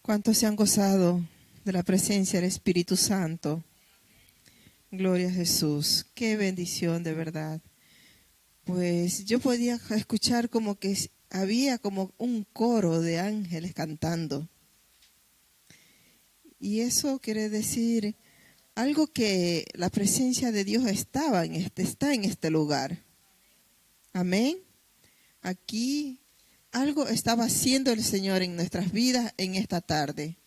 ¿Cuántos se han gozado de la presencia del Espíritu Santo? Gloria a Jesús. Qué bendición de verdad. Pues yo podía escuchar como que había como un coro de ángeles cantando. Y eso quiere decir algo, que la presencia de Dios está en este lugar. Amén. Aquí algo estaba haciendo el Señor en nuestras vidas en esta tarde.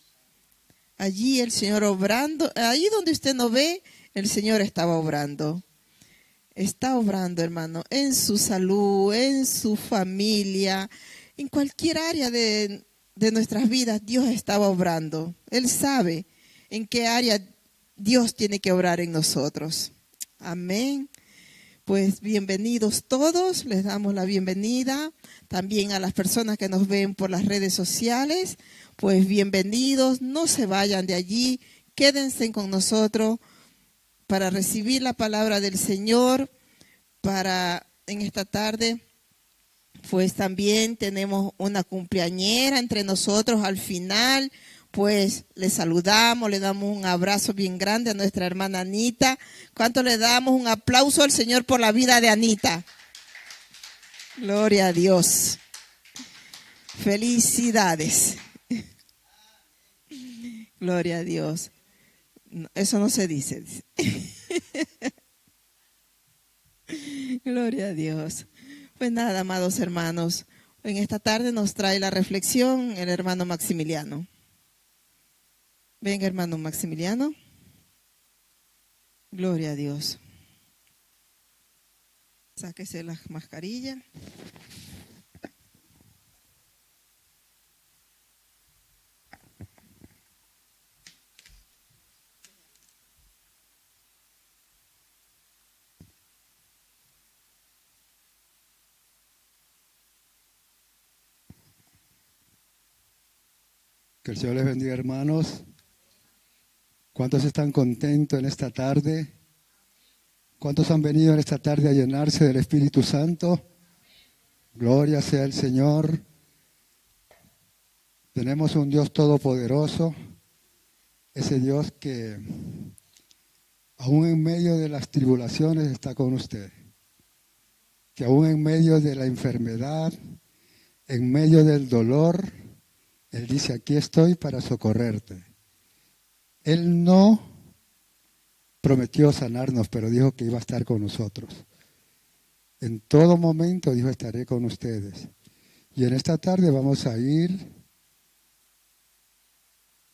Allí el Señor obrando, ahí donde usted no ve, el Señor estaba obrando. Está obrando, hermano, en su salud, en su familia, en cualquier área de nuestras vidas. Dios estaba obrando. Él sabe en qué área Dios tiene que obrar en nosotros. Amén. Pues bienvenidos todos, les damos la bienvenida. También a las personas que nos ven por las redes sociales, pues bienvenidos. No se vayan de allí, quédense con nosotros para recibir la palabra del Señor. En esta tarde, pues también tenemos una cumpleañera entre nosotros al final. Pues le saludamos, le damos un abrazo bien grande a nuestra hermana Anita. ¿Cuánto le damos? Un aplauso al Señor por la vida de Anita. Gloria a Dios. Felicidades. Gloria a Dios. Eso no se dice. Gloria a Dios. Pues nada, amados hermanos, en esta tarde nos trae la reflexión el hermano Maximiliano. Venga, hermano Maximiliano. Gloria a Dios. Sáquese la mascarilla. Que el Señor les bendiga, hermanos. ¿Cuántos están contentos en esta tarde? ¿Cuántos han venido en esta tarde a llenarse del Espíritu Santo? Gloria sea el Señor. Tenemos un Dios todopoderoso, ese Dios que aún en medio de las tribulaciones está con usted, que aún en medio de la enfermedad, en medio del dolor, Él dice: aquí estoy para socorrerte. Él no prometió sanarnos, pero dijo que iba a estar con nosotros. En todo momento dijo: estaré con ustedes. Y en esta tarde vamos a ir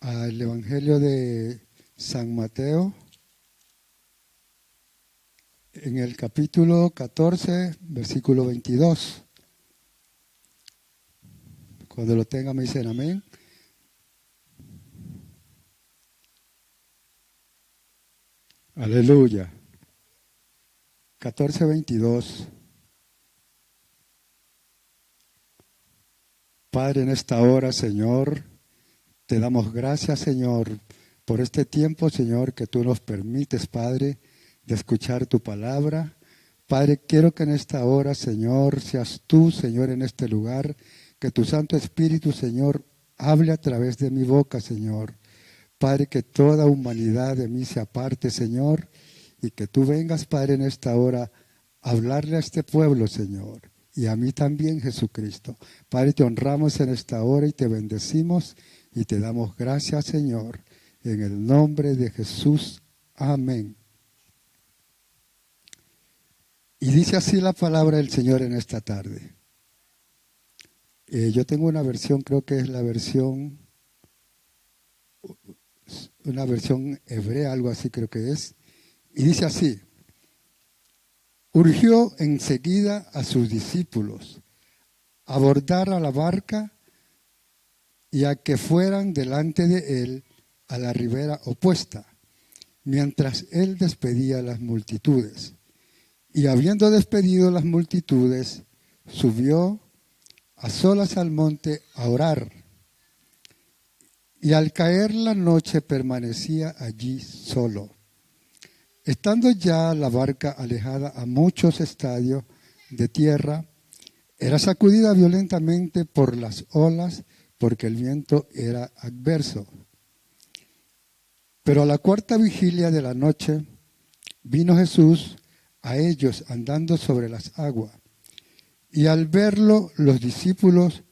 al Evangelio de San Mateo, en el capítulo 14, versículo 22. Cuando lo tengan me dicen amén. Aleluya. 14:22. Padre, en esta hora, Señor, te damos gracias, Señor, por este tiempo, Señor, que tú nos permites, Padre, de escuchar tu palabra. Padre, quiero que en esta hora, Señor, seas tú, Señor, en este lugar, que tu Santo Espíritu, Señor, hable a través de mi boca, Señor. Padre, que toda humanidad de mí se aparte, Señor, y que tú vengas, Padre, en esta hora a hablarle a este pueblo, Señor, y a mí también, Jesucristo. Padre, te honramos en esta hora y te bendecimos y te damos gracias, Señor, en el nombre de Jesús. Amén. Y dice así la palabra del Señor en esta tarde. Yo tengo una versión, creo que es una versión hebrea, algo así creo que es, y dice así: urgió enseguida a sus discípulos a abordar a la barca y a que fueran delante de él a la ribera opuesta, mientras él despedía a las multitudes. Y habiendo despedido las multitudes, subió a solas al monte a orar. Y al caer la noche permanecía allí solo. Estando ya la barca alejada a muchos estadios de tierra, era sacudida violentamente por las olas, porque el viento era adverso. Pero a la cuarta vigilia de la noche vino Jesús a ellos andando sobre las aguas. Y al verlo, los discípulos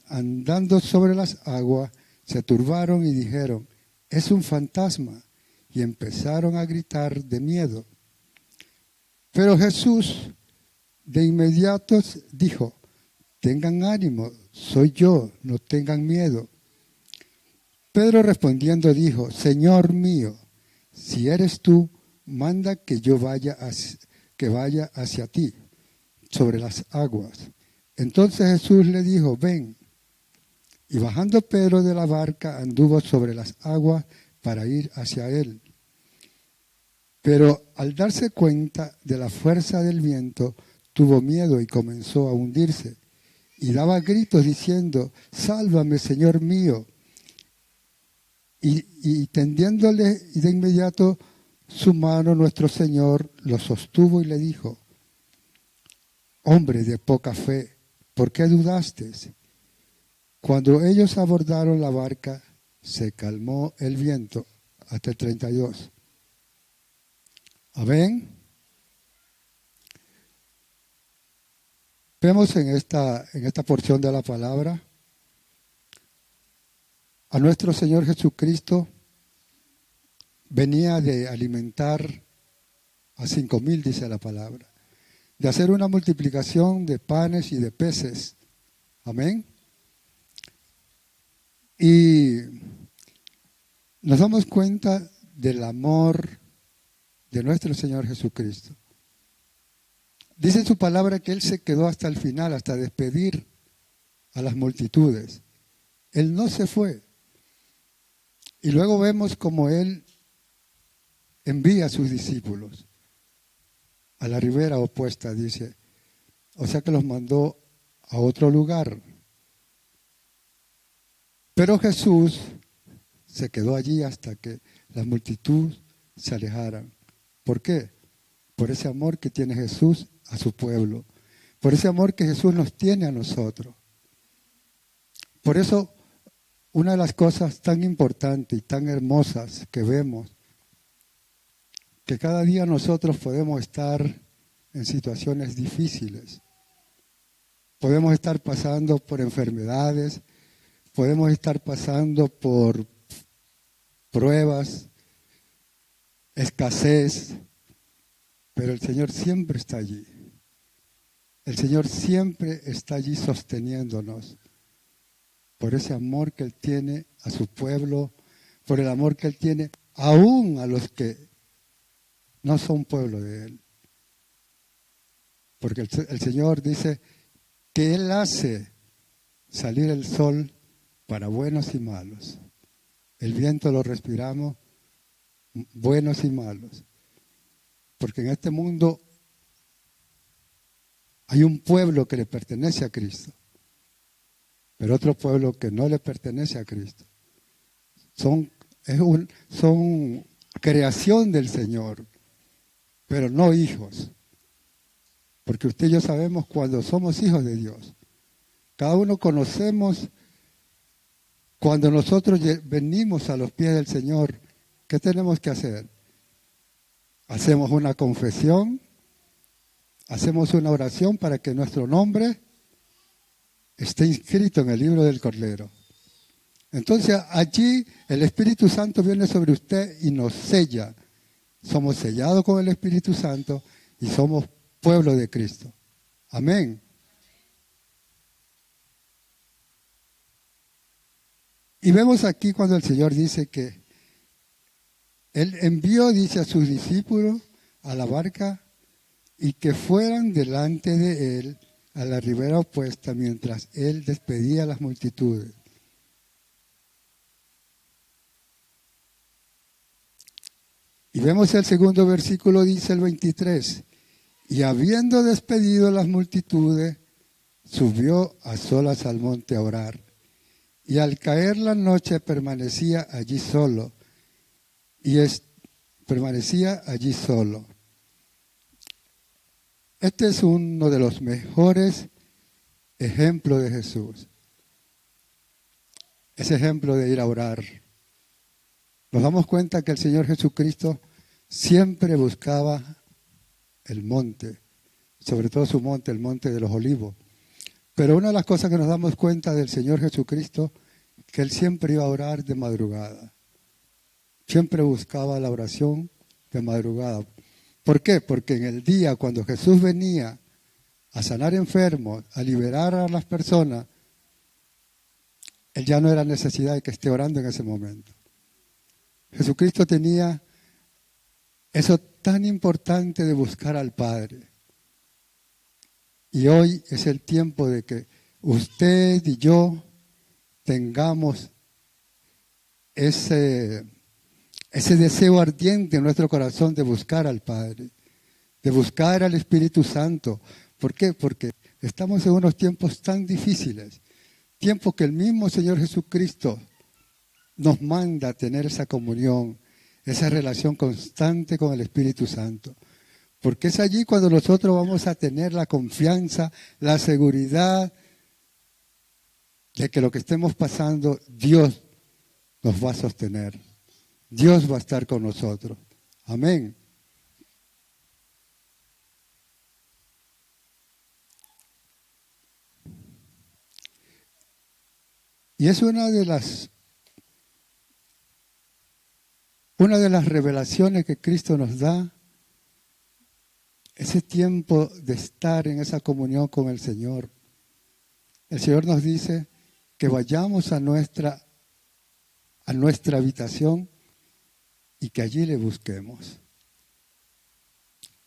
andando sobre las aguas se turbaron y dijeron: es un fantasma. Y empezaron a gritar de miedo. Pero Jesús de inmediato dijo: tengan ánimo, soy yo, no tengan miedo. Pedro respondiendo dijo: Señor mío, si eres tú, manda que yo vaya hacia ti sobre las aguas. Entonces Jesús le dijo: ven. Y bajando Pedro de la barca, anduvo sobre las aguas para ir hacia él. Pero al darse cuenta de la fuerza del viento, tuvo miedo y comenzó a hundirse. Y daba gritos diciendo: sálvame, Señor mío. Y tendiéndole de inmediato su mano, nuestro Señor lo sostuvo y le dijo: hombre de poca fe, ¿por qué dudaste? Cuando ellos abordaron la barca, se calmó el viento. Hasta el 32. Amén. Vemos en esta porción de la palabra a nuestro Señor Jesucristo. Venía de alimentar a 5,000, dice la palabra, de hacer una multiplicación de panes y de peces. Amén. Y nos damos cuenta del amor de nuestro Señor Jesucristo. Dice en su palabra que Él se quedó hasta el final, hasta despedir a las multitudes. Él no se fue. Y luego vemos como Él envía a sus discípulos a la ribera opuesta, dice. O sea que los mandó a otro lugar. Pero Jesús se quedó allí hasta que la multitud se alejaran. ¿Por qué? Por ese amor que tiene Jesús a su pueblo. Por ese amor que Jesús nos tiene a nosotros. Por eso, una de las cosas tan importantes y tan hermosas que vemos, que cada día nosotros podemos estar en situaciones difíciles. Podemos estar pasando por enfermedades, podemos estar pasando por pruebas, escasez, pero el Señor siempre está allí. El Señor siempre está allí sosteniéndonos por ese amor que Él tiene a su pueblo, por el amor que Él tiene aún a los que no son pueblo de Él. Porque el Señor dice que Él hace salir el sol para buenos y malos. El viento lo respiramos, buenos y malos. Porque en este mundo hay un pueblo que le pertenece a Cristo, pero otro pueblo que no le pertenece a Cristo. Son creación del Señor, pero no hijos. Porque usted y yo sabemos cuando somos hijos de Dios. Cada uno conocemos cuando nosotros venimos a los pies del Señor, ¿qué tenemos que hacer? Hacemos una confesión, hacemos una oración para que nuestro nombre esté inscrito en el libro del Cordero. Entonces allí el Espíritu Santo viene sobre usted y nos sella. Somos sellados con el Espíritu Santo y somos pueblo de Cristo. Amén. Y vemos aquí cuando el Señor dice que Él envió, dice, a sus discípulos a la barca y que fueran delante de Él a la ribera opuesta mientras Él despedía a las multitudes. Y vemos el segundo versículo, dice el 23, y habiendo despedido a las multitudes, subió a solas al monte a orar. Y al caer la noche permanecía allí solo. Permanecía allí solo. Este es uno de los mejores ejemplos de Jesús. ese ejemplo de ir a orar. Nos damos cuenta que el Señor Jesucristo siempre buscaba el monte, sobre todo su monte, el monte de los olivos. Pero una de las cosas que nos damos cuenta del Señor Jesucristo, que Él siempre iba a orar de madrugada. Siempre buscaba la oración de madrugada. ¿Por qué? Porque en el día cuando Jesús venía a sanar enfermos, a liberar a las personas, Él ya no era necesidad de que esté orando en ese momento. Jesucristo tenía eso tan importante de buscar al Padre. Y hoy es el tiempo de que usted y yo tengamos ese deseo ardiente en nuestro corazón de buscar al Padre, de buscar al Espíritu Santo. ¿Por qué? Porque estamos en unos tiempos tan difíciles, tiempos que el mismo Señor Jesucristo nos manda a tener esa comunión, esa relación constante con el Espíritu Santo. Porque es allí cuando nosotros vamos a tener la confianza, la seguridad de que lo que estemos pasando, Dios nos va a sostener. Dios va a estar con nosotros. Amén. Y es una de las revelaciones que Cristo nos da, ese tiempo de estar en esa comunión con el Señor. El Señor nos dice que vayamos a nuestra habitación y que allí le busquemos.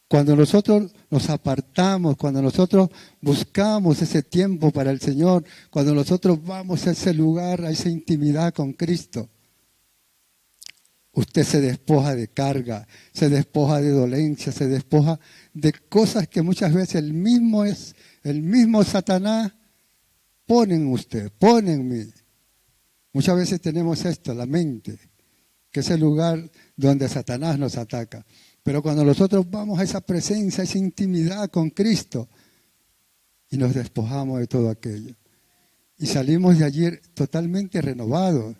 Cuando nosotros nos apartamos, cuando nosotros buscamos ese tiempo para el Señor, cuando nosotros vamos a ese lugar, a esa intimidad con Cristo, usted se despoja de carga, se despoja de dolencia, se despoja de cosas que muchas veces el mismo Satanás pone en usted, pone en mí. Muchas veces tenemos esto, la mente, que es el lugar donde Satanás nos ataca. Pero cuando nosotros vamos a esa presencia, a esa intimidad con Cristo y nos despojamos de todo aquello y salimos de allí totalmente renovados,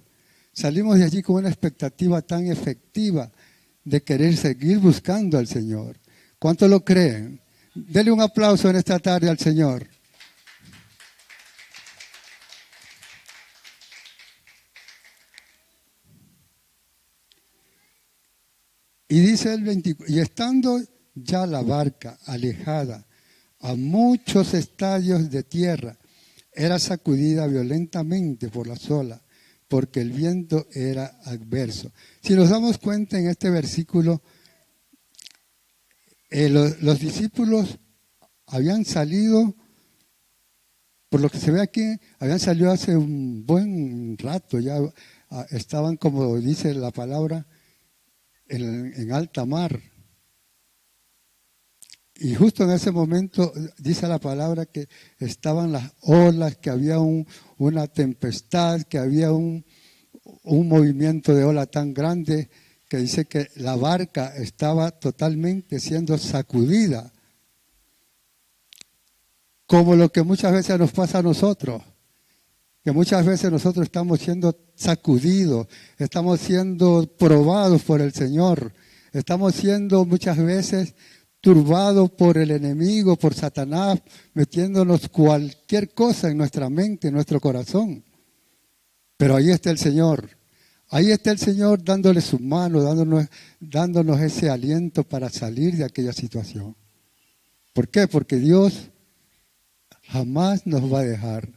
salimos de allí con una expectativa tan efectiva de querer seguir buscando al Señor. ¿Cuántos lo creen? Dele un aplauso en esta tarde al Señor. Y dice el 24, y estando ya la barca alejada a muchos estadios de tierra, era sacudida violentamente por las olas, porque el viento era adverso. Si nos damos cuenta en este versículo, los discípulos habían salido, por lo que se ve aquí, habían salido hace un buen rato, ya estaban, como dice la palabra, en alta mar. Y justo en ese momento dice la palabra que estaban las olas, que había una tempestad, que había un movimiento de ola tan grande que dice que la barca estaba totalmente siendo sacudida, como lo que muchas veces nos pasa a nosotros, que muchas veces nosotros estamos siendo sacudidos, estamos siendo probados por el Señor, estamos siendo muchas veces turbados por el enemigo, por Satanás, metiéndonos cualquier cosa en nuestra mente, en nuestro corazón. Pero ahí está el Señor. Ahí está el Señor dándole su mano, dándonos ese aliento para salir de aquella situación. ¿Por qué? Porque Dios jamás nos va a dejar.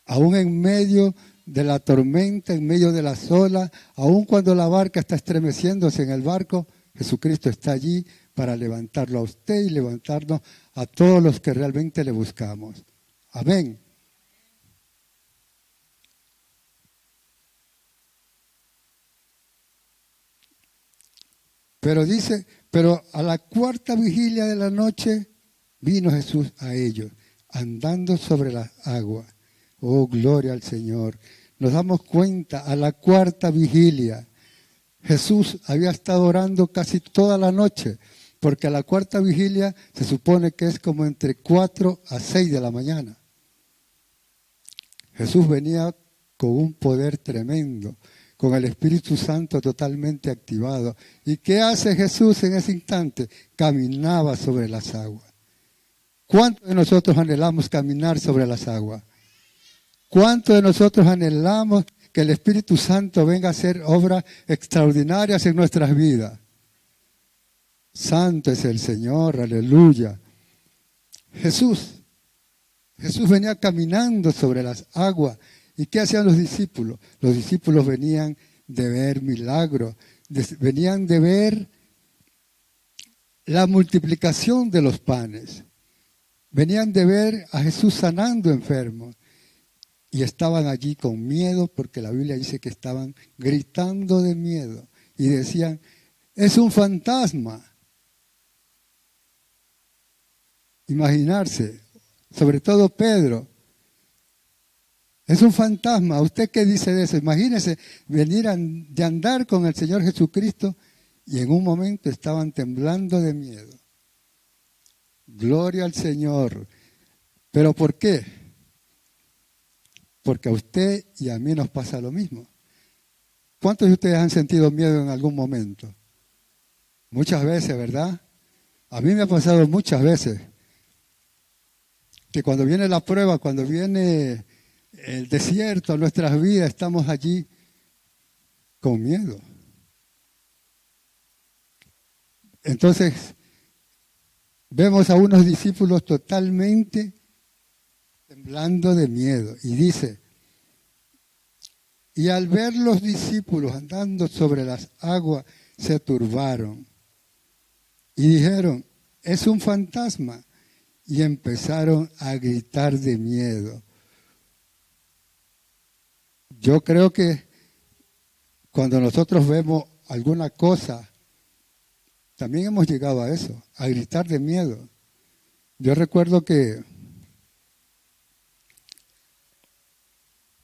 Aún en medio de la tormenta, en medio de las olas, aún cuando la barca está estremeciéndose en el barco, Jesucristo está allí para levantarlo a usted y levantarnos a todos los que realmente le buscamos. Amén. Pero dice, pero a la cuarta vigilia de la noche vino Jesús a ellos, andando sobre las aguas. Oh, gloria al Señor. Nos damos cuenta, a la cuarta vigilia, Jesús había estado orando casi toda la noche, porque a la cuarta vigilia se supone que es como entre 4 a 6 de la mañana. Jesús venía con un poder tremendo, con el Espíritu Santo totalmente activado. ¿Y qué hace Jesús en ese instante? Caminaba sobre las aguas. ¿Cuántos de nosotros anhelamos caminar sobre las aguas? ¿Cuántos de nosotros anhelamos que el Espíritu Santo venga a hacer obras extraordinarias en nuestras vidas? Santo es el Señor, aleluya. Jesús venía caminando sobre las aguas. ¿Y qué hacían los discípulos? Los discípulos venían de ver milagros, venían de ver la multiplicación de los panes, venían de ver a Jesús sanando enfermos y estaban allí con miedo porque la Biblia dice que estaban gritando de miedo y decían, es un fantasma. Imaginarse, sobre todo Pedro, es un fantasma. ¿Usted qué dice de eso? Imagínese venir de andar con el Señor Jesucristo y en un momento estaban temblando de miedo. Gloria al Señor. ¿Pero por qué? Porque a usted y a mí nos pasa lo mismo. ¿Cuántos de ustedes han sentido miedo en algún momento? Muchas veces, ¿verdad? A mí me ha pasado muchas veces que cuando viene la prueba, cuando viene el desierto a nuestras vidas, estamos allí con miedo. Entonces, vemos a unos discípulos totalmente temblando de miedo. Y dice, y al ver los discípulos andando sobre las aguas, se turbaron y dijeron, es un fantasma. Y empezaron a gritar de miedo. Yo creo que cuando nosotros vemos alguna cosa, también hemos llegado a eso, a gritar de miedo. Yo recuerdo que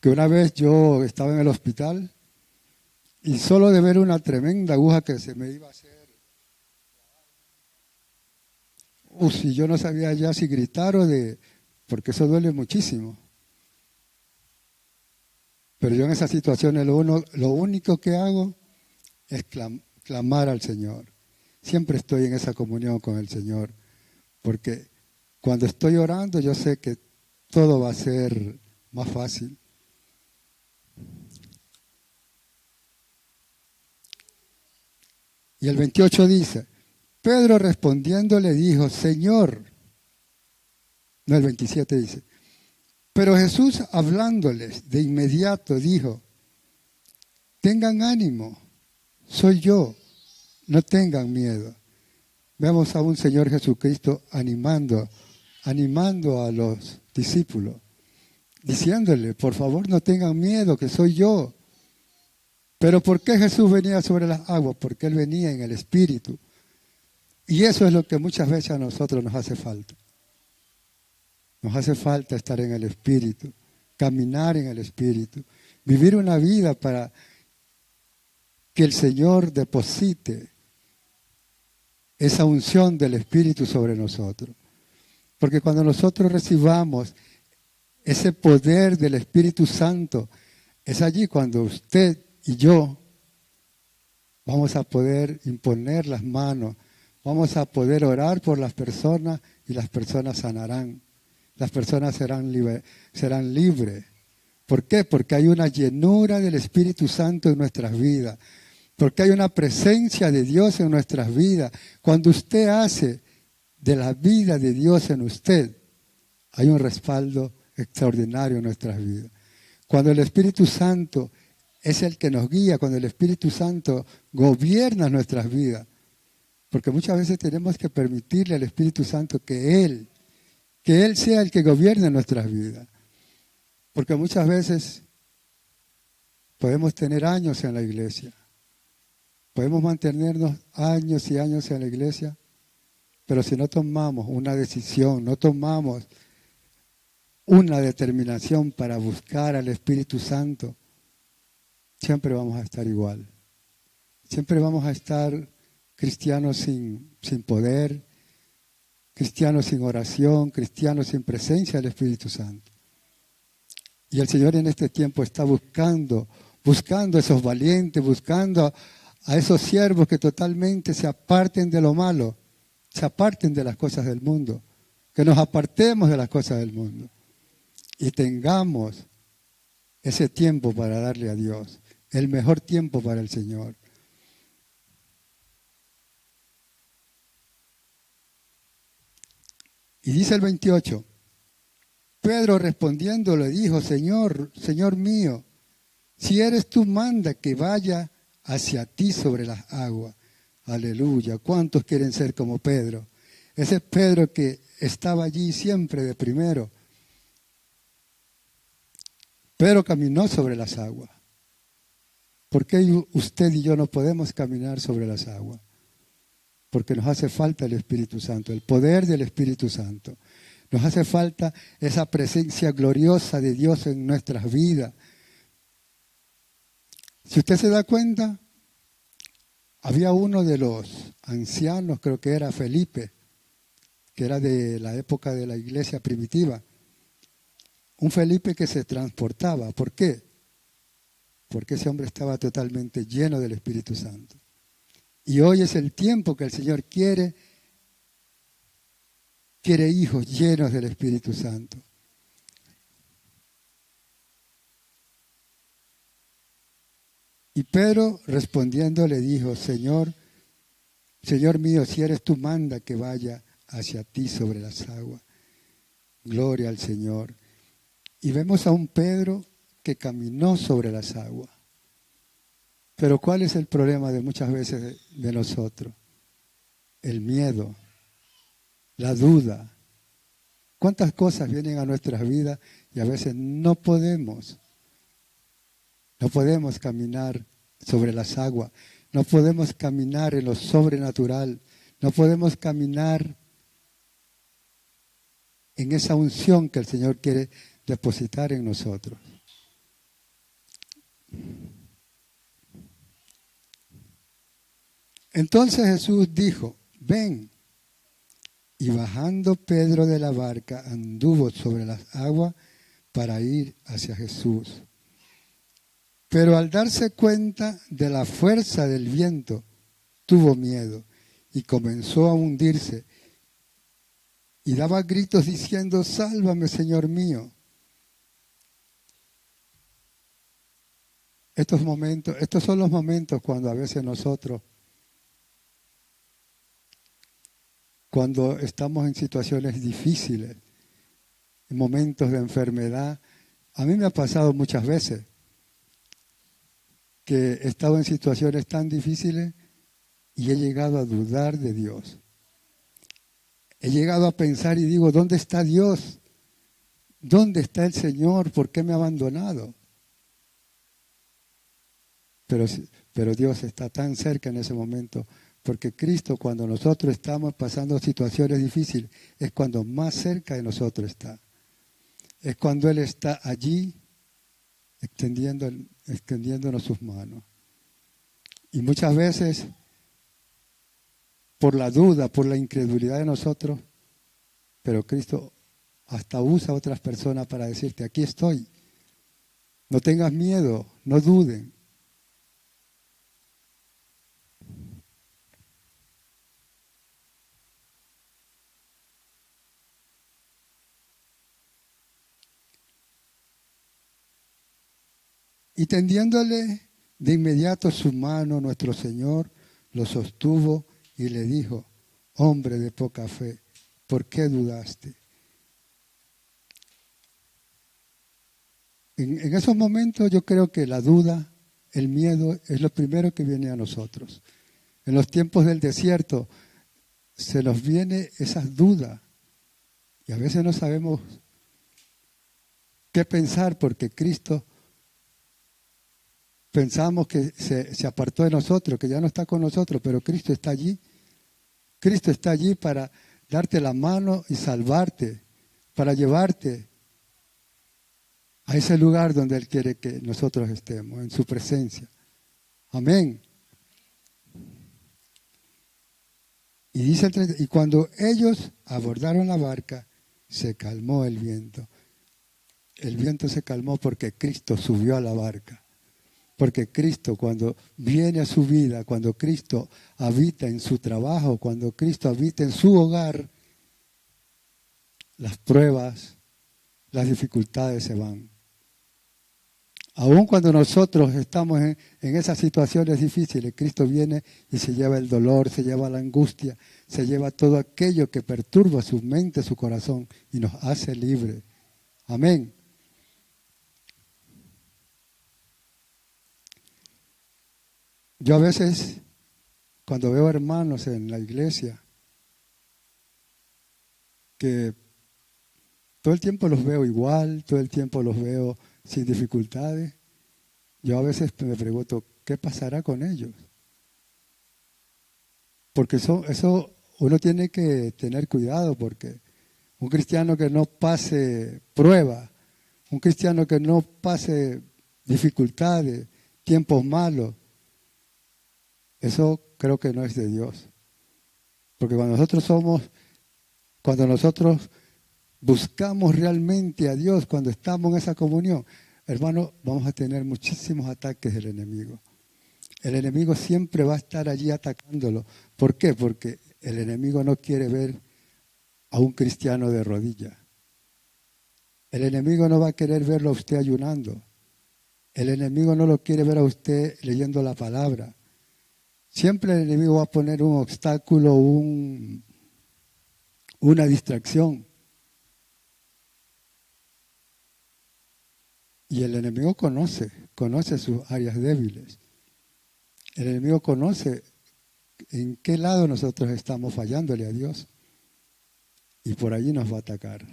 una vez yo estaba en el hospital y solo de ver una tremenda aguja que se me iba a hacer, si yo no sabía ya si gritar porque eso duele muchísimo. Pero yo en esas situaciones lo único que hago es clamar al Señor. Siempre estoy en esa comunión con el Señor, porque cuando estoy orando yo sé que todo va a ser más fácil. Y el 28 dice, Pedro respondiendo le dijo, Señor, no, el 27 dice, pero Jesús hablándoles de inmediato dijo, tengan ánimo, soy yo, no tengan miedo. Vemos a un Señor Jesucristo animando a los discípulos, diciéndole, por favor no tengan miedo, que soy yo. Pero ¿por qué Jesús venía sobre las aguas? Porque Él venía en el Espíritu. Y eso es lo que muchas veces a nosotros nos hace falta. Nos hace falta estar en el Espíritu, caminar en el Espíritu, vivir una vida para que el Señor deposite esa unción del Espíritu sobre nosotros. Porque cuando nosotros recibamos ese poder del Espíritu Santo, es allí cuando usted y yo vamos a poder imponer las manos, vamos a poder orar por las personas y las personas sanarán. Las personas serán libres. ¿Por qué? Porque hay una llenura del Espíritu Santo en nuestras vidas. Porque hay una presencia de Dios en nuestras vidas. Cuando usted hace de la vida de Dios en usted, hay un respaldo extraordinario en nuestras vidas. Cuando el Espíritu Santo es el que nos guía, cuando el Espíritu Santo gobierna nuestras vidas, porque muchas veces tenemos que permitirle al Espíritu Santo que Él sea el que gobierne nuestras vidas. Porque muchas veces podemos tener años en la iglesia, podemos mantenernos años y años en la iglesia, pero si no tomamos una decisión, no tomamos una determinación para buscar al Espíritu Santo, siempre vamos a estar igual. Siempre vamos a estar cristianos sin poder, cristianos sin oración, cristianos sin presencia del Espíritu Santo. Y el Señor en este tiempo está buscando a esos valientes, buscando a esos siervos que totalmente se aparten de lo malo, se aparten de las cosas del mundo, que nos apartemos de las cosas del mundo y tengamos ese tiempo para darle a Dios, el mejor tiempo para el Señor. Y dice el 28, Pedro respondiendo le dijo, Señor, Señor mío, si eres tú, manda que vaya hacia ti sobre las aguas. Aleluya. ¿Cuántos quieren ser como Pedro? Ese Pedro que estaba allí siempre de primero. Pedro caminó sobre las aguas. ¿Por qué usted y yo no podemos caminar sobre las aguas? Porque nos hace falta el Espíritu Santo, el poder del Espíritu Santo. Nos hace falta esa presencia gloriosa de Dios en nuestras vidas. Si usted se da cuenta, había uno de los ancianos, creo que era Felipe, que era de la época de la iglesia primitiva. Un Felipe que se transportaba. ¿Por qué? Porque ese hombre estaba totalmente lleno del Espíritu Santo. Y hoy es el tiempo que el Señor quiere hijos llenos del Espíritu Santo. Y Pedro respondiendo le dijo, Señor, Señor mío, si eres tú, manda que vaya hacia ti sobre las aguas. Gloria al Señor. Y vemos a un Pedro que caminó sobre las aguas. Pero ¿cuál es el problema de muchas veces de nosotros? El miedo, la duda. ¿Cuántas cosas vienen a nuestras vidas y a veces no podemos caminar sobre las aguas, no podemos caminar en lo sobrenatural, no podemos caminar en esa unción que el Señor quiere depositar en nosotros? Entonces Jesús dijo, ven. Y bajando Pedro de la barca, anduvo sobre las aguas para ir hacia Jesús. Pero al darse cuenta de la fuerza del viento, tuvo miedo y comenzó a hundirse. Y daba gritos diciendo, sálvame, Señor mío. Estos son los momentos cuando a veces nosotros, cuando estamos en situaciones difíciles, en momentos de enfermedad. A mí me ha pasado muchas veces que he estado en situaciones tan difíciles y he llegado a dudar de Dios. He llegado a pensar y digo, ¿dónde está Dios? ¿Dónde está el Señor? ¿Por qué me ha abandonado? Pero Dios está tan cerca en ese momento. Porque Cristo, cuando nosotros estamos pasando situaciones difíciles, es cuando más cerca de nosotros está. Es cuando Él está allí extendiéndonos sus manos. Y muchas veces, por la duda, por la incredulidad de nosotros, pero Cristo hasta usa a otras personas para decirte, aquí estoy. No tengas miedo, no duden. Y tendiéndole de inmediato su mano, nuestro Señor lo sostuvo y le dijo, hombre de poca fe, ¿por qué dudaste? En esos momentos yo creo que la duda, el miedo es lo primero que viene a nosotros. En los tiempos del desierto se nos viene esas dudas y a veces no sabemos qué pensar porque Cristo pensamos que se apartó de nosotros, que ya no está con nosotros, pero Cristo está allí. Cristo está allí para darte la mano y salvarte, para llevarte a ese lugar donde Él quiere que nosotros estemos, en su presencia. Amén. Y dice el 30, y cuando ellos abordaron la barca, se calmó el viento. el viento se calmó porque Cristo subió a la barca. Porque Cristo, cuando viene a su vida, cuando Cristo habita en su trabajo, cuando Cristo habita en su hogar, las pruebas, las dificultades se van. Aun cuando nosotros estamos en esas situaciones difíciles, Cristo viene y se lleva el dolor, se lleva la angustia, se lleva todo aquello que perturba su mente, su corazón y nos hace libres. Amén. Yo a veces, cuando veo hermanos en la iglesia, que todo el tiempo los veo igual, todo el tiempo los veo sin dificultades, yo a veces me pregunto, ¿qué pasará con ellos? Porque eso uno tiene que tener cuidado, porque un cristiano que no pase prueba, un cristiano que no pase dificultades, tiempos malos, eso creo que no es de Dios. Porque cuando nosotros buscamos realmente a Dios, cuando estamos en esa comunión, hermano, vamos a tener muchísimos ataques del enemigo. El enemigo siempre va a estar allí atacándolo. ¿Por qué? Porque el enemigo no quiere ver a un cristiano de rodillas. El enemigo no va a querer verlo a usted ayunando. El enemigo no lo quiere ver a usted leyendo la palabra. Siempre el enemigo va a poner un obstáculo, una distracción. Y el enemigo conoce sus áreas débiles. El enemigo conoce en qué lado nosotros estamos fallándole a Dios. Y por allí nos va a atacar.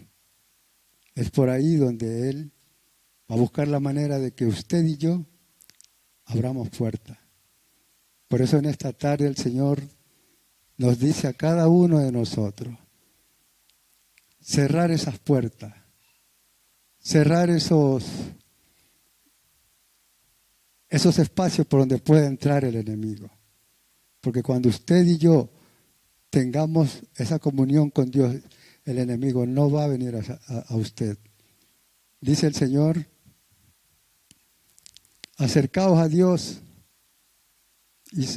Es por ahí donde Él va a buscar la manera de que usted y yo abramos puertas. Por eso en esta tarde el Señor nos dice a cada uno de nosotros, cerrar esas puertas, cerrar esos espacios por donde puede entrar el enemigo. Porque cuando usted y yo tengamos esa comunión con Dios, el enemigo no va a venir a usted. Dice el Señor, acercaos a Dios, y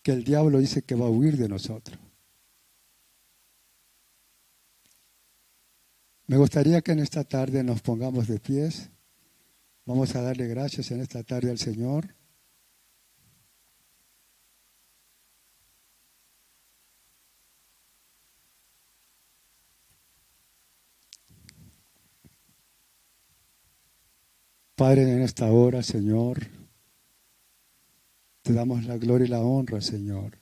que el diablo dice que va a huir de nosotros. Me gustaría que en esta tarde nos pongamos de pies. Vamos a darle gracias en esta tarde al Señor. Padre, en esta hora, Señor, te damos la gloria y la honra, Señor.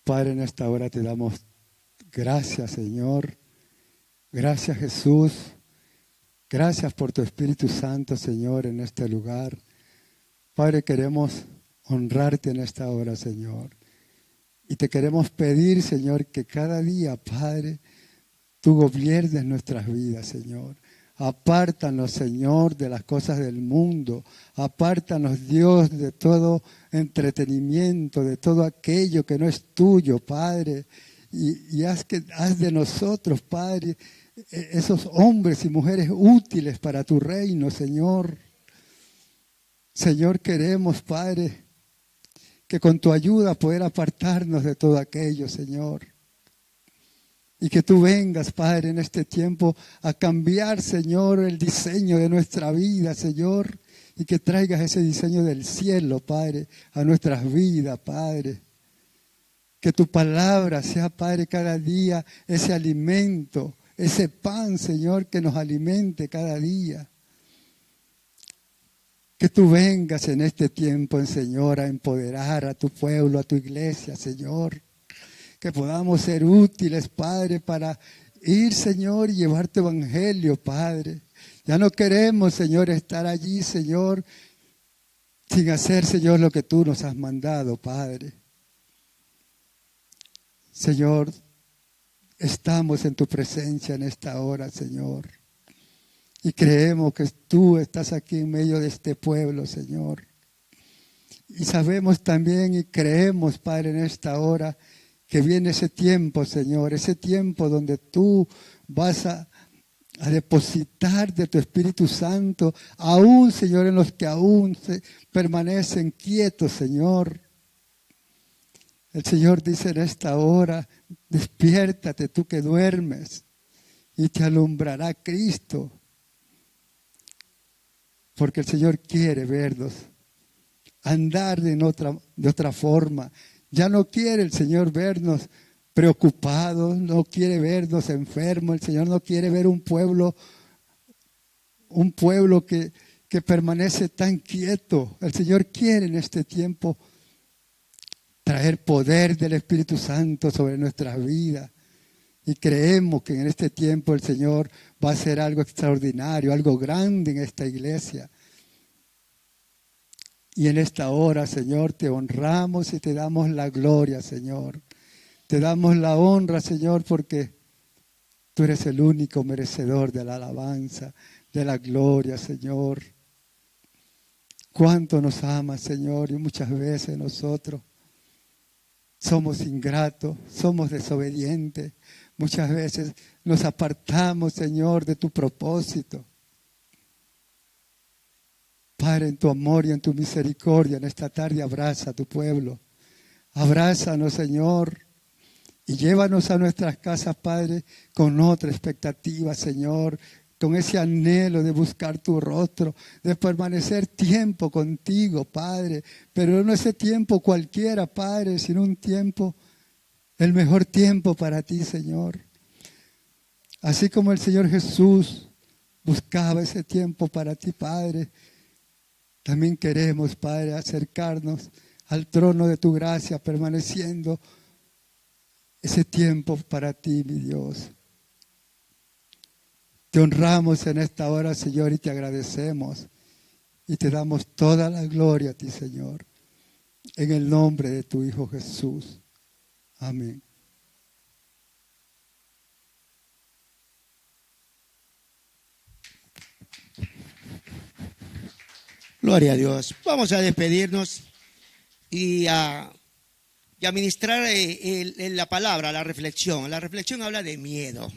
Padre, en esta hora te damos gracias, Señor. Gracias, Jesús. Gracias por tu Espíritu Santo, Señor, en este lugar. Padre, queremos honrarte en esta hora, Señor. Y te queremos pedir, Señor, que cada día, Padre, tú gobiernes nuestras vidas, Señor. Apártanos, Señor, de las cosas del mundo. Apártanos, Dios, de todo entretenimiento, de todo aquello que no es tuyo, Padre. Y haz de nosotros, Padre, esos hombres y mujeres útiles para tu reino, Señor. Señor, queremos, Padre, que con tu ayuda poder apartarnos de todo aquello, Señor. Y que tú vengas, Padre, en este tiempo a cambiar, Señor, el diseño de nuestra vida, Señor. Y que traigas ese diseño del cielo, Padre, a nuestras vidas, Padre. Que tu palabra sea, Padre, cada día ese alimento, ese pan, Señor, que nos alimente cada día. Que tú vengas en este tiempo, Señor, a empoderar a tu pueblo, a tu iglesia, Señor. Que podamos ser útiles, Padre, para ir, Señor, y llevar tu evangelio, Padre. Ya no queremos, Señor, estar allí, Señor, sin hacer, Señor, lo que tú nos has mandado, Padre. Señor, estamos en tu presencia en esta hora, Señor. Y creemos que tú estás aquí en medio de este pueblo, Señor. Y sabemos también y creemos, Padre, en esta hora, que viene ese tiempo, Señor, ese tiempo donde tú vas a a depositar de tu Espíritu Santo, aún, Señor, en los que aún permanecen quietos, Señor. El Señor dice en esta hora, despiértate tú que duermes y te alumbrará Cristo. Porque el Señor quiere vernos, andar de otra forma. Ya no quiere el Señor vernos preocupados, no quiere vernos enfermos. El Señor no quiere ver un pueblo que permanece tan quieto. El Señor quiere en este tiempo traer poder del Espíritu Santo sobre nuestras vidas. Y creemos que en este tiempo el Señor va a hacer algo extraordinario, algo grande en esta iglesia. Y en esta hora, Señor, te honramos y te damos la gloria, Señor. Te damos la honra, Señor, porque tú eres el único merecedor de la alabanza, de la gloria, Señor. Cuánto nos amas, Señor, y muchas veces nosotros somos ingratos, somos desobedientes. Muchas veces nos apartamos, Señor, de tu propósito. Padre, en tu amor y en tu misericordia, en esta tarde abraza a tu pueblo. Abrázanos, Señor, y llévanos a nuestras casas, Padre, con otra expectativa, Señor, con ese anhelo de buscar tu rostro, de permanecer tiempo contigo, Padre, pero no ese tiempo cualquiera, Padre, sino un tiempo, el mejor tiempo para ti, Señor. Así como el Señor Jesús buscaba ese tiempo para ti, Padre, también queremos, Padre, acercarnos al trono de tu gracia, permaneciendo ese tiempo para ti, mi Dios. Te honramos en esta hora, Señor, y te agradecemos. Y te damos toda la gloria a ti, Señor. En el nombre de tu Hijo Jesús. Amén. Gloria a Dios. Vamos a despedirnos y a ministrar la palabra, la reflexión. La reflexión habla de miedo.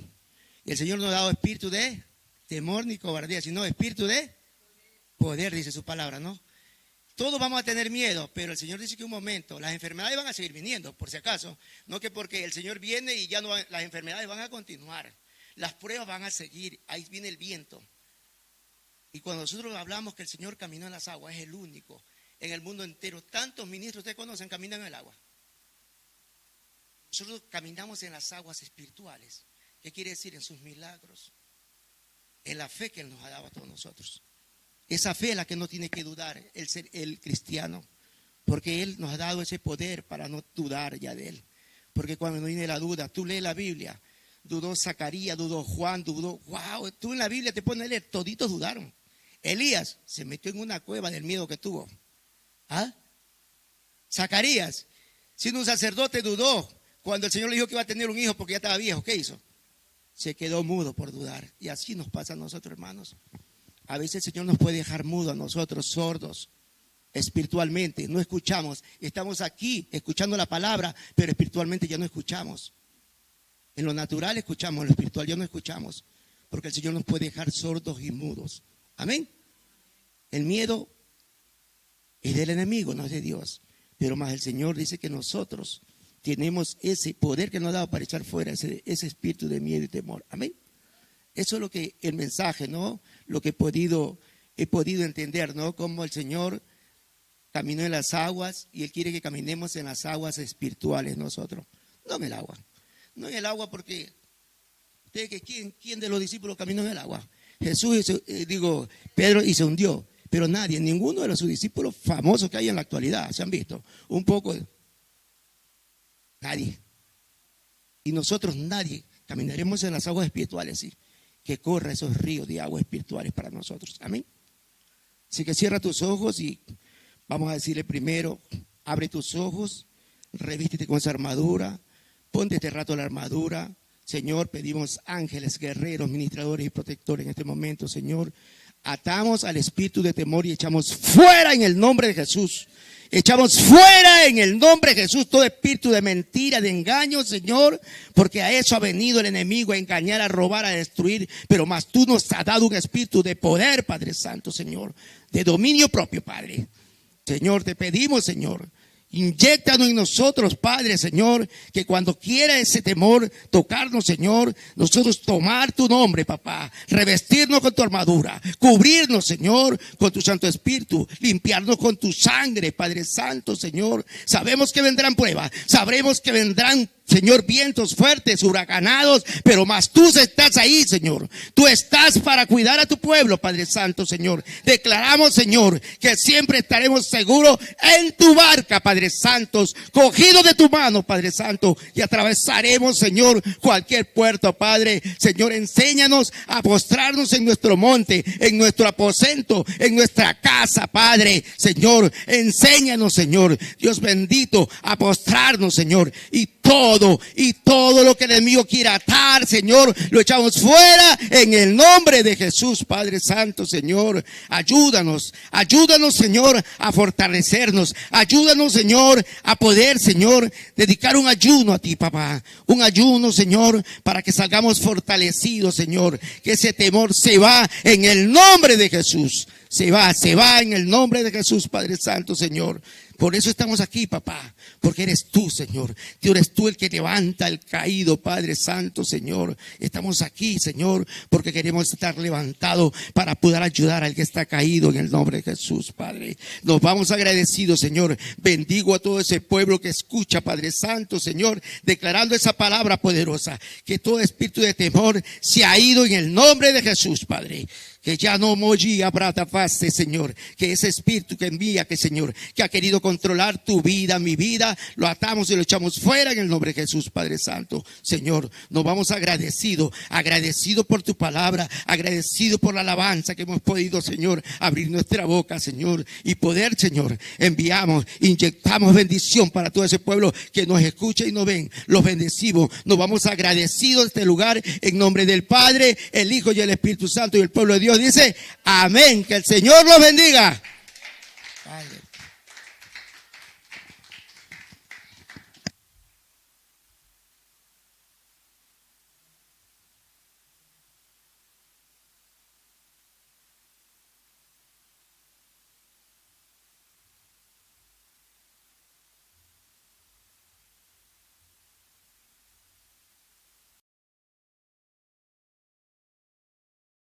Y el Señor no ha dado espíritu de temor ni cobardía, sino espíritu de poder, dice su palabra, ¿no? Todos vamos a tener miedo, pero el Señor dice que un momento, las enfermedades van a seguir viniendo, por si acaso. No que porque el Señor viene y ya no, las enfermedades van a continuar. Las pruebas van a seguir, ahí viene el viento. Y cuando nosotros hablamos que el Señor caminó en las aguas, es el único en el mundo entero. Tantos ministros ustedes conocen caminan en el agua. Nosotros caminamos en las aguas espirituales. ¿Qué quiere decir? En sus milagros, en la fe que Él nos ha dado a todos nosotros. Esa fe es la que no tiene que dudar el cristiano, porque Él nos ha dado ese poder para no dudar ya de Él. Porque cuando no viene la duda, tú lees la Biblia, dudó Zacarías, dudó Juan, dudó, wow, tú en la Biblia te pones a leer, toditos dudaron. Elías se metió en una cueva del miedo que tuvo. ¿Ah? Zacarías, siendo un sacerdote, dudó cuando el Señor le dijo que iba a tener un hijo porque ya estaba viejo. ¿Qué hizo? Se quedó mudo por dudar. Y así nos pasa a nosotros, hermanos. A veces el Señor nos puede dejar mudo a nosotros, sordos, espiritualmente. No escuchamos. Estamos aquí escuchando la palabra, pero espiritualmente ya no escuchamos. En lo natural escuchamos, en lo espiritual ya no escuchamos. Porque el Señor nos puede dejar sordos y mudos. Amén. El miedo es del enemigo, no es de Dios. Pero más el Señor dice que nosotros tenemos ese poder que nos ha dado para echar fuera ese espíritu de miedo y temor. Amén. Eso es lo que el mensaje, ¿no? Lo que he podido entender, ¿no? Cómo el Señor caminó en las aguas y Él quiere que caminemos en las aguas espirituales nosotros. No en el agua. No en el agua porque ¿quién de los discípulos caminó en el agua? Jesús, Pedro y se hundió. Pero nadie, ninguno de sus discípulos famosos que hay en la actualidad, se han visto. Un poco, nadie. Y nosotros nadie caminaremos en las aguas espirituales, ¿sí? Que corra esos ríos de aguas espirituales para nosotros. Amén. Así que cierra tus ojos y vamos a decirle primero, abre tus ojos, revístete con esa armadura, ponte este rato la armadura. Señor, pedimos ángeles, guerreros, ministradores y protectores en este momento, Señor. Atamos al espíritu de temor y echamos fuera en el nombre de Jesús. Echamos fuera en el nombre de Jesús todo espíritu de mentira, de engaño, Señor, porque a eso ha venido el enemigo, a engañar, a robar, a destruir. Pero más tú nos has dado un espíritu de poder, Padre Santo, Señor, de dominio propio, Padre. Señor, te pedimos, Señor, inyéctanos en nosotros, Padre, Señor, que cuando quiera ese temor tocarnos, Señor, nosotros tomar tu nombre, papá, revestirnos con tu armadura, cubrirnos, Señor, con tu Santo Espíritu, limpiarnos con tu sangre, Padre Santo, Señor. Sabemos que vendrán pruebas, sabremos que vendrán, Señor, vientos fuertes, huracanados, pero más tú estás ahí, Señor. Tú estás para cuidar a tu pueblo, Padre Santo, Señor. Declaramos, Señor, que siempre estaremos seguros en tu barca, Padre Santo, cogidos de tu mano, Padre Santo, y atravesaremos, Señor, cualquier puerto, Padre. Señor, enséñanos a postrarnos en nuestro monte, en nuestro aposento, en nuestra casa, Padre. Señor, enséñanos, Señor, Dios bendito, a postrarnos, Señor, y todo lo que el enemigo quiera atar, Señor, lo echamos fuera en el nombre de Jesús, Padre Santo, Señor. Ayúdanos, Señor, a fortalecernos. Ayúdanos, Señor, a poder, Señor, dedicar un ayuno a ti, papá. Un ayuno, Señor, para que salgamos fortalecidos, Señor. Que ese temor se va en el nombre de Jesús. Se va en el nombre de Jesús, Padre Santo, Señor. Por eso estamos aquí, papá, porque eres tú, Señor. Eres tú el que levanta al caído, Padre Santo, Señor. Estamos aquí, Señor, porque queremos estar levantados para poder ayudar al que está caído en el nombre de Jesús, Padre. Nos vamos agradecidos, Señor. Bendigo a todo ese pueblo que escucha, Padre Santo, Señor, declarando esa palabra poderosa. Que todo espíritu de temor se ha ido en el nombre de Jesús, Padre. Que ya no mollí abratafaste, Señor. Que ese espíritu que envía, que Señor, que ha querido controlar tu vida, mi vida, lo atamos y lo echamos fuera en el nombre de Jesús, Padre Santo. Señor, nos vamos agradecido por tu palabra, agradecido por la alabanza que hemos podido, Señor, abrir nuestra boca, Señor, y poder, Señor, inyectamos bendición para todo ese pueblo que nos escucha y nos ven. Los bendecimos, nos vamos agradecidos de este lugar en nombre del Padre, el Hijo y el Espíritu Santo, y el pueblo de Dios dice amén. Que el Señor los bendiga. Padre.